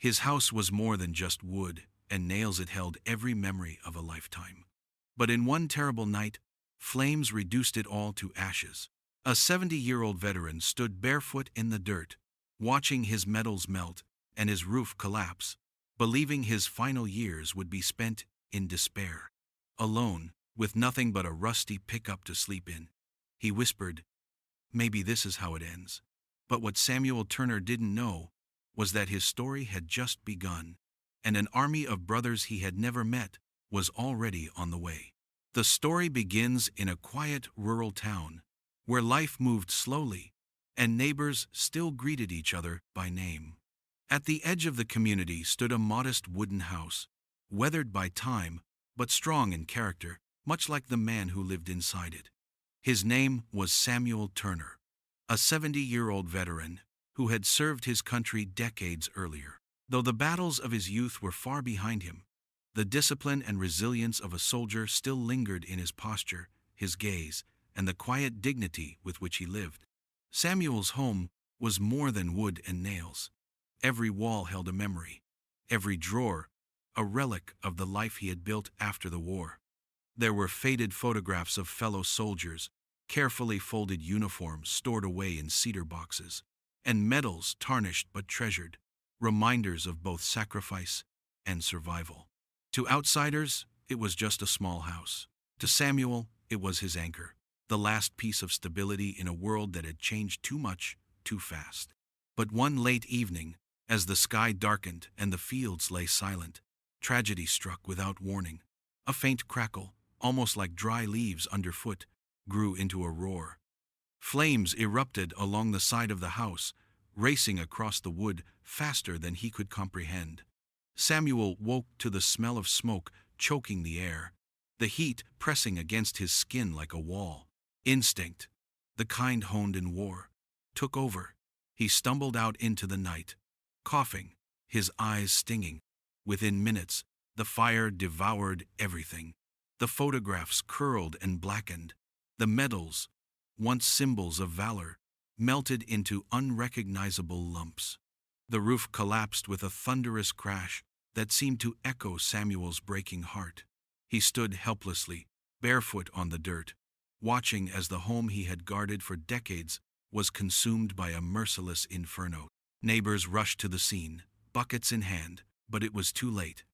His house was more than just wood and nails, it held every memory of a lifetime. But in one terrible night, flames reduced it all to ashes. A 70-year-old veteran stood barefoot in the dirt, watching his metals melt and his roof collapse, believing his final years would be spent in despair. Alone, with nothing but a rusty pickup to sleep in, he whispered, "Maybe this is how it ends." But what Samuel Turner didn't know was that his story had just begun, and an army of brothers he had never met was already on the way. The story begins in a quiet rural town, where life moved slowly, and neighbors still greeted each other by name. At the edge of the community stood a modest wooden house, weathered by time, but strong in character, much like the man who lived inside it. His name was Samuel Turner, a 70-year-old veteran who had served his country decades earlier. Though the battles of his youth were far behind him, the discipline and resilience of a soldier still lingered in his posture, his gaze, and the quiet dignity with which he lived. Samuel's home was more than wood and nails. Every wall held a memory, every drawer a relic of the life he had built after the war. There were faded photographs of fellow soldiers, carefully folded uniforms stored away in cedar boxes, and medals tarnished but treasured, reminders of both sacrifice and survival. To outsiders, it was just a small house. To Samuel, it was his anchor, the last piece of stability in a world that had changed too much, too fast. But one late evening, as the sky darkened and the fields lay silent, tragedy struck without warning. A faint crackle, almost like dry leaves underfoot, grew into a roar. Flames erupted along the side of the house, racing across the wood faster than he could comprehend. Samuel woke to the smell of smoke choking the air, the heat pressing against his skin like a wall. Instinct, the kind honed in war, took over. He stumbled out into the night, coughing, his eyes stinging. Within minutes, the fire devoured everything. The photographs curled and blackened. The medals, once symbols of valor, melted into unrecognizable lumps. The roof collapsed with a thunderous crash that seemed to echo Samuel's breaking heart. He stood helplessly, barefoot on the dirt, watching as the home he had guarded for decades was consumed by a merciless inferno. Neighbors rushed to the scene, buckets in hand, but it was too late.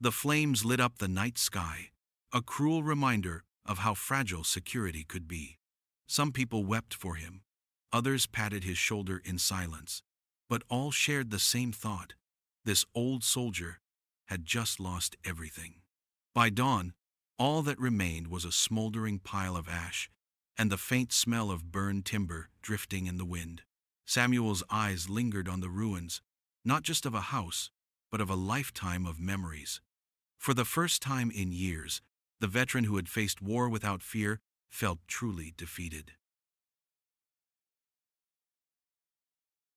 The flames lit up the night sky, a cruel reminder of how fragile security could be. Some people wept for him, others patted his shoulder in silence, but all shared the same thought: this old soldier had just lost everything. By dawn, all that remained was a smoldering pile of ash and the faint smell of burned timber drifting in the wind. Samuel's eyes lingered on the ruins, not just of a house, but of a lifetime of memories. For the first time in years, the veteran who had faced war without fear felt truly defeated.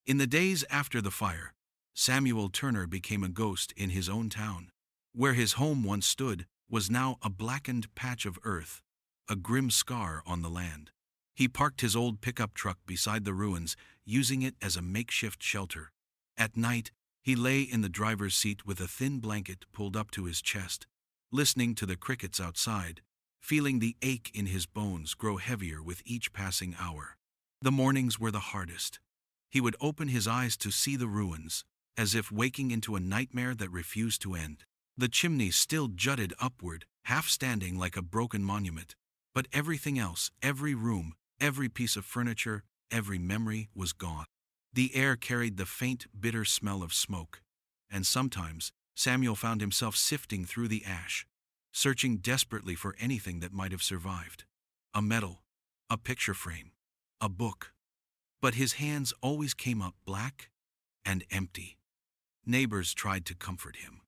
In the days after the fire, Samuel Turner became a ghost in his own town. Where his home once stood was now a blackened patch of earth, a grim scar on the land. He parked his old pickup truck beside the ruins, using it as a makeshift shelter. At night, he lay in the driver's seat with a thin blanket pulled up to his chest, listening to the crickets outside, feeling the ache in his bones grow heavier with each passing hour. The mornings were the hardest. He would open his eyes to see the ruins, as if waking into a nightmare that refused to end. The chimney still jutted upward, half standing like a broken monument, but everything else, every room, every piece of furniture, every memory was gone. The air carried the faint, bitter smell of smoke, and sometimes Samuel found himself sifting through the ash, searching desperately for anything that might have survived. A medal, a picture frame, a book. But his hands always came up black and empty. Neighbors tried to comfort him.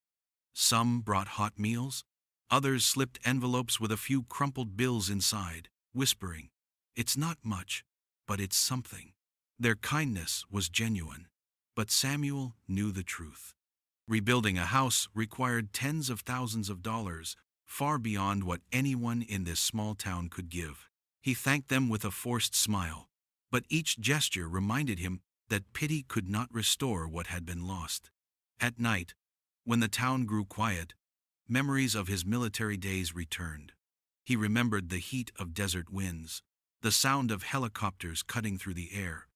Some brought hot meals, others slipped envelopes with a few crumpled bills inside, whispering, "It's not much, but it's something." Their kindness was genuine, but Samuel knew the truth. Rebuilding a house required tens of thousands of dollars, far beyond what anyone in this small town could give. He thanked them with a forced smile, but each gesture reminded him that pity could not restore what had been lost. At night, when the town grew quiet, memories of his military days returned. He remembered the heat of desert winds, the sound of helicopters cutting through the air,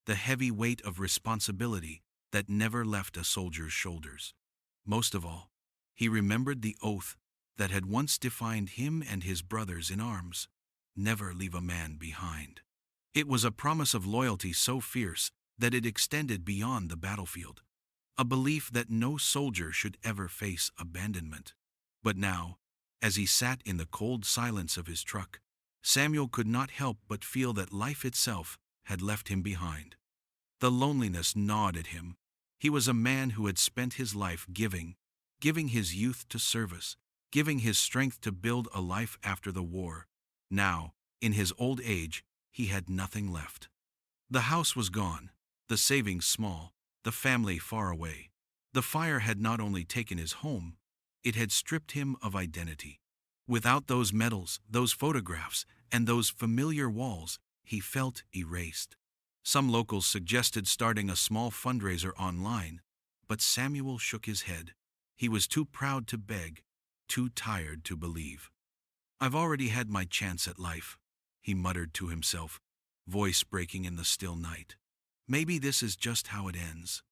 the heavy weight of responsibility that never left a soldier's shoulders. Most of all, he remembered the oath that had once defined him and his brothers in arms: never leave a man behind. It was a promise of loyalty so fierce that it extended beyond the battlefield, a belief that no soldier should ever face abandonment. But now, as he sat in the cold silence of his truck, Samuel could not help but feel that life itself had left him behind. The loneliness gnawed at him. He was a man who had spent his life giving his youth to service, giving his strength to build a life after the war. Now, in his old age, he had nothing left. The house was gone, the savings small, the family far away. The fire had not only taken his home, it had stripped him of identity. Without those medals, those photographs, and those familiar walls, he felt erased. Some locals suggested starting a small fundraiser online, but Samuel shook his head. He was too proud to beg, too tired to believe. "I've already had my chance at life," he muttered to himself, voice breaking in the still night. "Maybe this is just how it ends."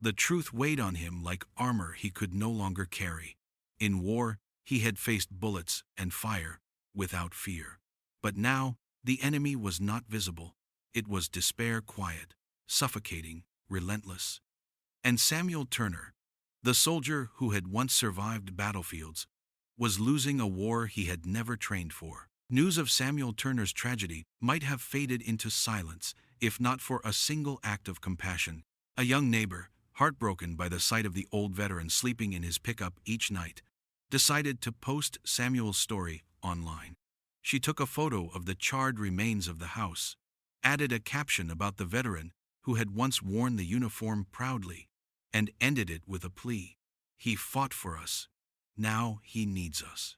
The truth weighed on him like armor he could no longer carry. In war, he had faced bullets and fire without fear. But now, the enemy was not visible. It was despair, quiet, suffocating, relentless. And Samuel Turner, the soldier who had once survived battlefields, was losing a war he had never trained for. News of Samuel Turner's tragedy might have faded into silence if not for a single act of compassion. A young neighbor, heartbroken by the sight of the old veteran sleeping in his pickup each night, decided to post Samuel's story online. She took a photo of the charred remains of the house, added a caption about the veteran who had once worn the uniform proudly, and ended it with a plea: "He fought for us. Now he needs us."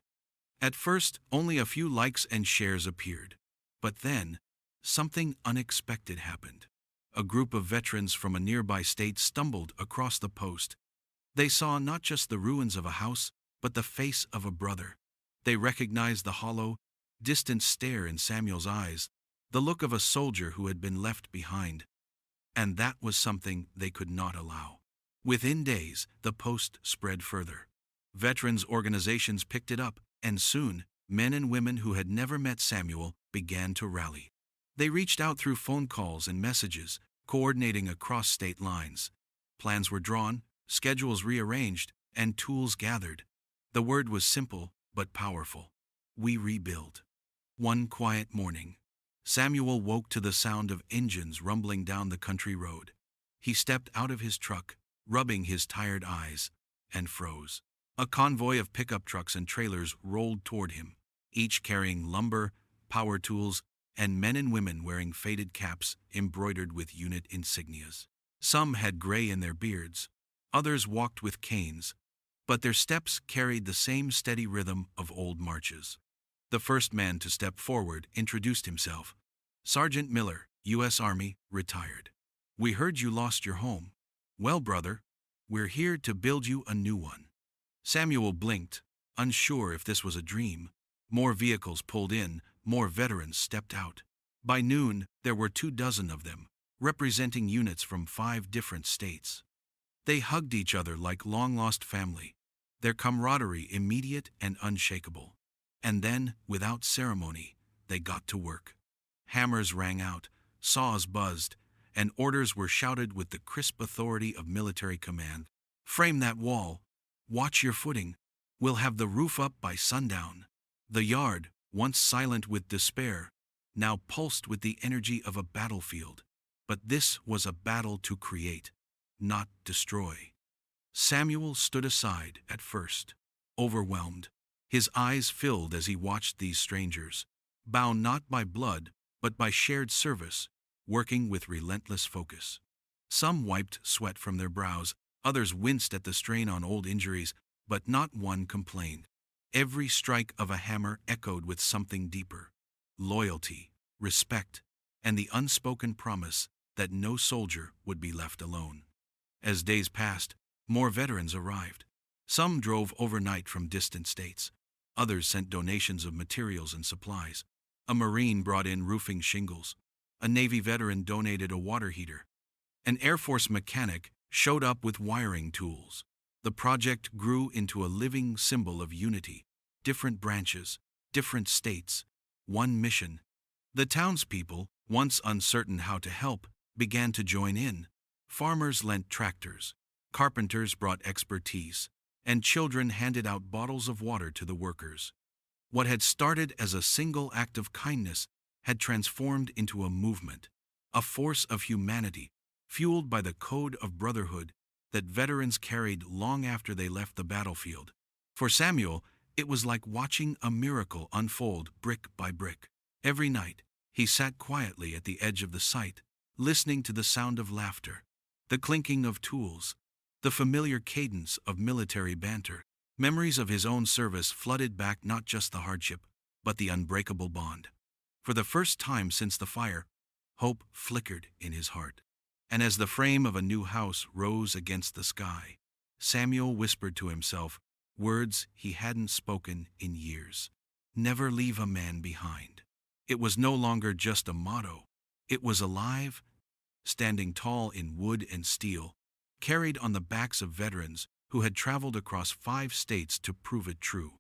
At first, only a few likes and shares appeared. But then, something unexpected happened. A group of veterans from a nearby state stumbled across the post. They saw not just the ruins of a house, but the face of a brother. They recognized the hollow, distant stare in Samuel's eyes, the look of a soldier who had been left behind. And that was something they could not allow. Within days, the post spread further. Veterans organizations picked it up, and soon, men and women who had never met Samuel began to rally. They reached out through phone calls and messages, coordinating across state lines. Plans were drawn, schedules rearranged, and tools gathered. The word was simple but powerful: we rebuild. One quiet morning, Samuel woke to the sound of engines rumbling down the country road. He stepped out of his truck, rubbing his tired eyes, and froze. A convoy of pickup trucks and trailers rolled toward him, each carrying lumber, power tools, and men and women wearing faded caps embroidered with unit insignias. Some had gray in their beards, others walked with canes, but their steps carried the same steady rhythm of old marches. The first man to step forward introduced himself: "Sergeant Miller, U.S. Army, retired. We heard you lost your home. Well, brother, we're here to build you a new one." Samuel blinked, unsure if this was a dream. More vehicles pulled in, more veterans stepped out. By noon, there were 24 of them, representing units from 5 different states. They hugged each other like long-lost family, their camaraderie immediate and unshakable. And then, without ceremony, they got to work. Hammers rang out, saws buzzed, and orders were shouted with the crisp authority of military command. "Frame that wall. Watch your footing. We'll have the roof up by sundown." The yard, once silent with despair, now pulsed with the energy of a battlefield. But this was a battle to create, not destroy. Samuel stood aside at first, overwhelmed. His eyes filled as he watched these strangers, bound not by blood, but by shared service, working with relentless focus. Some wiped sweat from their brows, others winced at the strain on old injuries, but not one complained. Every strike of a hammer echoed with something deeper: loyalty, respect, and the unspoken promise that no soldier would be left alone. As days passed, More veterans arrived. Some drove overnight from distant states. Others sent donations of materials and supplies. A Marine brought in roofing shingles. A Navy veteran donated a water heater. An Air Force mechanic showed up with wiring tools. The project grew into a living symbol of unity. Different branches, different states, one mission. The townspeople, once uncertain how to help, began to join in. Farmers lent tractors. Carpenters brought expertise. And children handed out bottles of water to the workers. What had started as a single act of kindness had transformed into a movement, a force of humanity, fueled by the code of brotherhood that veterans carried long after they left the battlefield. For Samuel, it was like watching a miracle unfold brick by brick. Every night, he sat quietly at the edge of the site, listening to the sound of laughter, the clinking of tools, the familiar cadence of military banter. Memories of his own service flooded back not just the hardship, but the unbreakable bond. For the first time since the fire, hope flickered in his heart. And as the frame of a new house rose against the sky, Samuel whispered to himself words he hadn't spoken in years. Never leave a man behind. It was no longer just a motto. It was alive, standing tall in wood and steel, carried on the backs of veterans who had traveled across 5 states to prove it true.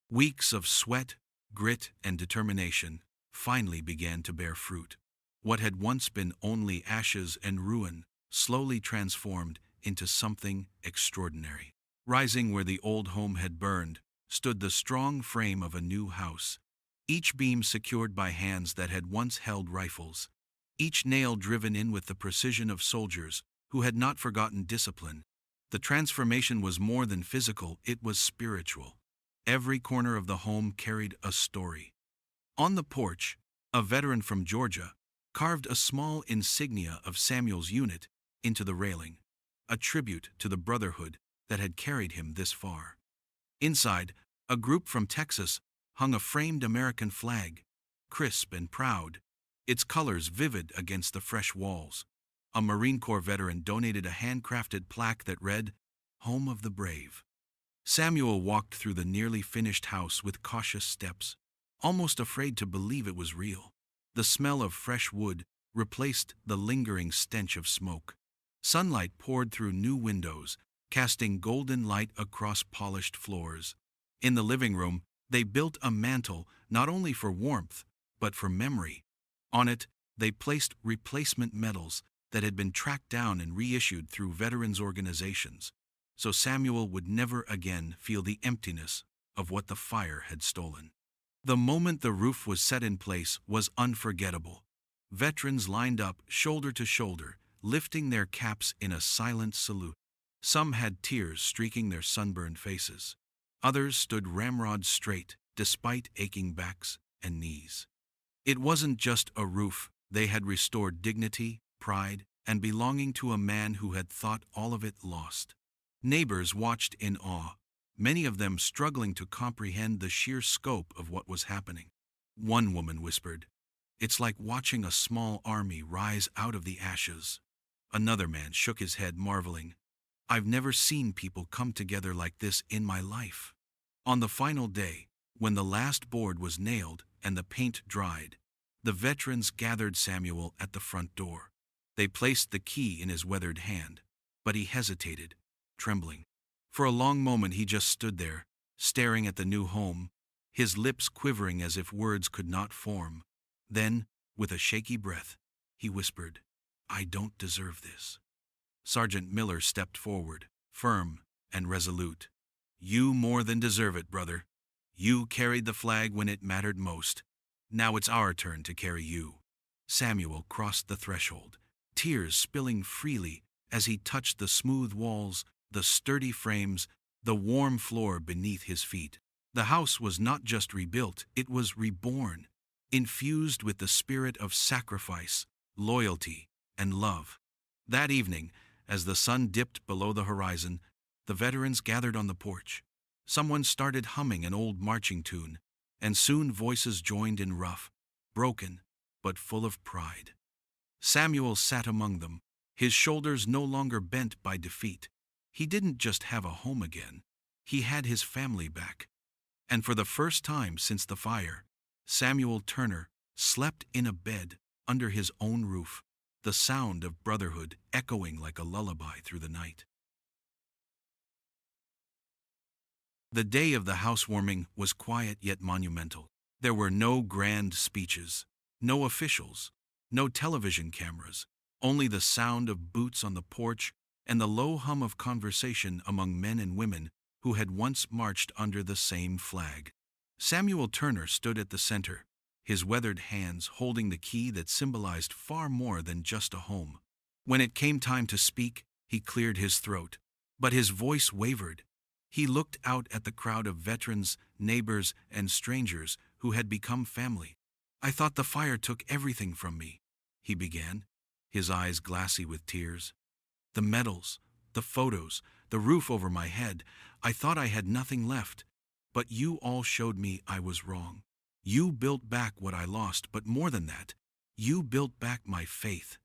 Weeks of sweat, grit, and determination finally began to bear fruit. What had once been only ashes and ruin slowly transformed into something extraordinary. Rising where the old home had burned stood the strong frame of a new house, each beam secured by hands that had once held rifles, each nail driven in with the precision of soldiers who had not forgotten discipline. The transformation was more than physical, it was spiritual. Every corner of the home carried a story. On the porch, a veteran from Georgia carved a small insignia of Samuel's unit into the railing, a tribute to the brotherhood that had carried him this far. Inside, a group from Texas hung a framed American flag, crisp and proud, its colors vivid against the fresh walls. A Marine Corps veteran donated a handcrafted plaque that read, "Home of the Brave." Samuel walked through the nearly finished house with cautious steps, almost afraid to believe it was real. The smell of fresh wood replaced the lingering stench of smoke. Sunlight poured through new windows, casting golden light across polished floors. In the living room, they built a mantel not only for warmth, but for memory. On it, they placed replacement medals that had been tracked down and reissued through veterans' organizations, so Samuel would never again feel the emptiness of what the fire had stolen. The moment the roof was set in place was unforgettable. Veterans lined up shoulder to shoulder, lifting their caps in a silent salute. Some had tears streaking their sunburned faces. Others stood ramrod straight, despite aching backs and knees. It wasn't just a roof, they had restored dignity, pride, and belonging to a man who had thought all of it lost. Neighbors watched in awe, many of them struggling to comprehend the sheer scope of what was happening. One woman whispered, "It's like watching a small army rise out of the ashes." Another man shook his head, marveling, "I've never seen people come together like this in my life." On the final day, when the last board was nailed and the paint dried, the veterans gathered Samuel at the front door. They placed the key in his weathered hand, but he hesitated, trembling. For a long moment he just stood there, staring at the new home, his lips quivering as if words could not form. Then, with a shaky breath, he whispered, "I don't deserve this." Sergeant Miller stepped forward, firm and resolute. "You more than deserve it, brother. You carried the flag when it mattered most. Now it's our turn to carry you." Samuel crossed the threshold, tears spilling freely as he touched the smooth walls, the sturdy frames, the warm floor beneath his feet. The house was not just rebuilt, it was reborn, infused with the spirit of sacrifice, loyalty, and love. That evening, as the sun dipped below the horizon, the veterans gathered on the porch. Someone started humming an old marching tune, and soon voices joined in rough, broken, but full of pride. Samuel sat among them, His shoulders no longer bent by defeat. He didn't just have a home again. He had his family back. And for the first time since the fire, Samuel Turner slept in a bed under his own roof, the sound of brotherhood echoing like a lullaby through the night. The day of the housewarming was quiet yet monumental. There were no grand speeches, no officials, no television cameras, only the sound of boots on the porch and the low hum of conversation among men and women who had once marched under the same flag. Samuel Turner stood at the center, his weathered hands holding the key that symbolized far more than just a home. When it came time to speak, he cleared his throat, but his voice wavered. He looked out at the crowd of veterans, neighbors, and strangers who had become family. "I thought the fire took everything from me," he began, his eyes glassy with tears. "The medals, the photos, the roof over my head. I thought I had nothing left. But you all showed me I was wrong. You built back what I lost, but more than that, you built back my faith."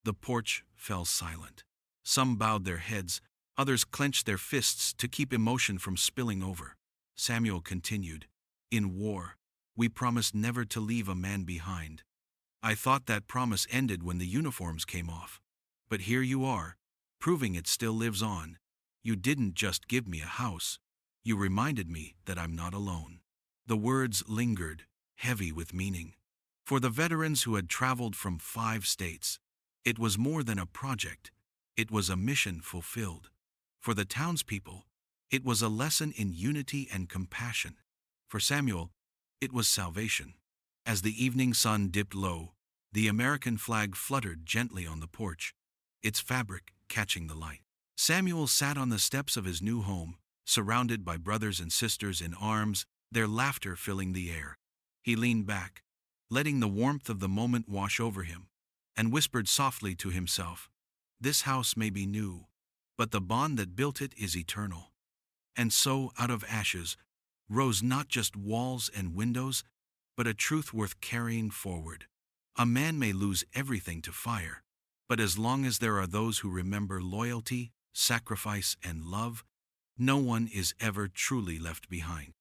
The porch fell silent. Some bowed their heads, others clenched their fists to keep emotion from spilling over. Samuel continued, "In war, we promised never to leave a man behind. I thought that promise ended when the uniforms came off. But here you are, proving it still lives on. You didn't just give me a house. You reminded me that I'm not alone." The words lingered, heavy with meaning. For the veterans who had traveled from 5 states, it was more than a project. It was a mission fulfilled. For the townspeople, it was a lesson in unity and compassion. For Samuel, it was salvation. As the evening sun dipped low, the American flag fluttered gently on the porch, its fabric catching the light. Samuel sat on the steps of his new home, surrounded by brothers and sisters in arms, their laughter filling the air. He leaned back, letting the warmth of the moment wash over him, and whispered softly to himself, "This house may be new, but the bond that built it is eternal." And so, out of ashes, rose not just walls and windows, but a truth worth carrying forward. A man may lose everything to fire, but as long as there are those who remember loyalty, sacrifice, and love, no one is ever truly left behind.